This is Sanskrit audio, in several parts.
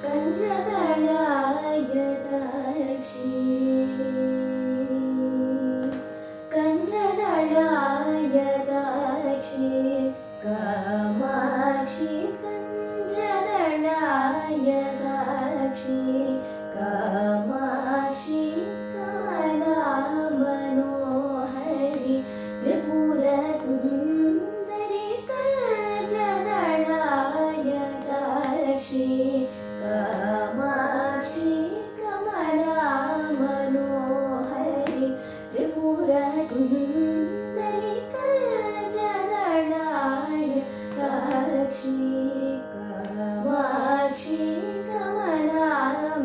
कञ्जदळाय दक्षि कञ्जदळाय दक्षि कामाक्षि कञ्जदळाय दक्षि कामाक्षि कमला मनोहरि त्रिपुरसुन्दरि कञ्जदळाय दक्षि कामाक्षि कमला मनोहरि त्रिपुरसुन्दरि कञ्जदळाय दक्षि कामाक्षि कमला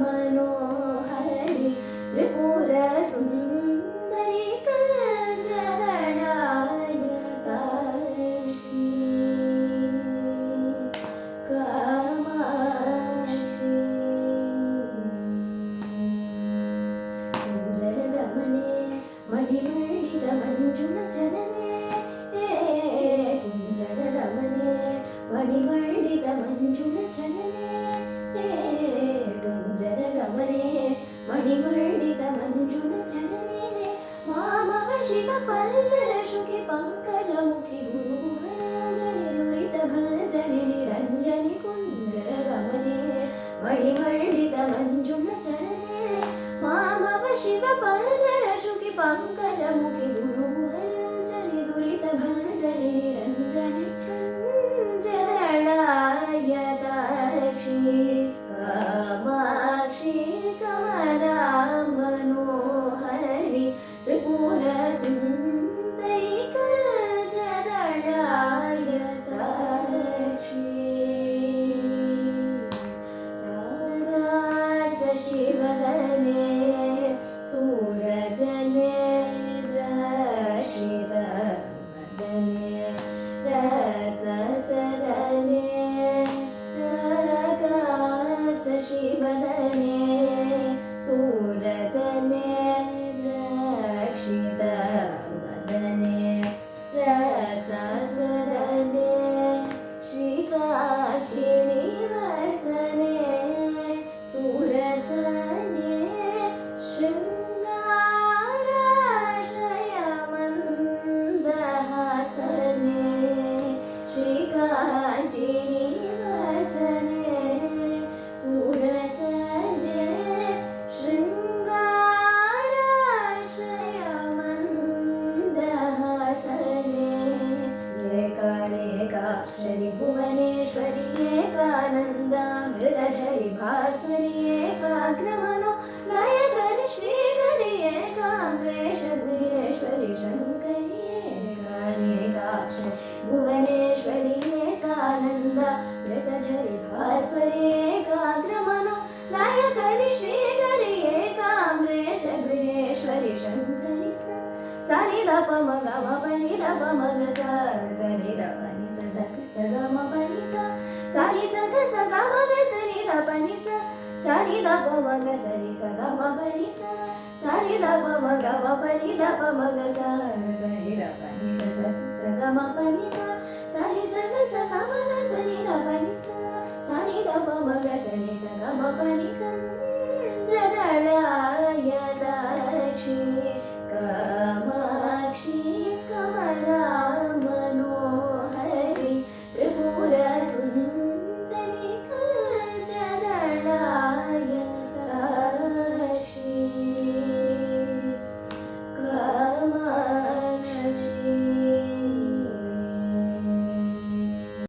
मनोहरि त्रिपुरसुन्दरि कञ्जदळाय दक्षि कामाक्षि कुञ्जरदमने मणिमण्डितमञ्जुलचरणे कुञ्जरदमने मणिमण्डितमञ्जुलचरणे कुञ्जरगमने मणिमण्डितमञ्जुलचरणे मामव शिव पल्चरशुकि पङ्कजमुखि गुरुहराजनि दुरितभञ्जनि निरञ्जनि कुञ्जरगमने मणिमण्डितमञ्जुलचरणे मामव शिव पल्चरशुकि पङ्कजमुखि गुरुहराजनि दुरितभञ्जनि निरञ्जनि कञ्जदळाय दक्षि कामाक्षि कमला मनोहरि त्रिपुरसुन्दरि कञ्जदळाय दक्षि रारासशिवदने सूरदने रक्षितवदने रत्नसदने राकासशिवदने सूरदने रक्षितवदने रत्नसदने श्रीकाचिनिवसने सुरसने शृङ्गाराश्रयमन्दहासने श्रीकाचिनिवसने सुरसने शृङ्गाराश्रयमन्दहासने एकानेकाक्षरि भुवनेश्वरि एकानन्दामृतशरि भास्वरि एकाग्रमनो लयकरि श्रीकरि एकाम्रेशगृहेश्वरि शङ्करि एकानेकाक्षरि भुवनेश्वरि एकानन्दामृतशरि भास्वरि एकाग्रमनो लयकरि श्रीकरि एकाम्रेशगृहेश्वरि शङ्करि सनि दप मग म पनि दप मग स सनि द पनि स स ग म पनि स सनि स ग स ग म ग सनि द पनि स सनि दप मग सनि स ग म पनि स सनि दप मग म पनि दप मग स सनि द पनि स स ग म पनि स सनि स ग स ग म ग सनि द पनि स सनि दप मग सनि स ग म पनि कञ्जदळाय दक्षि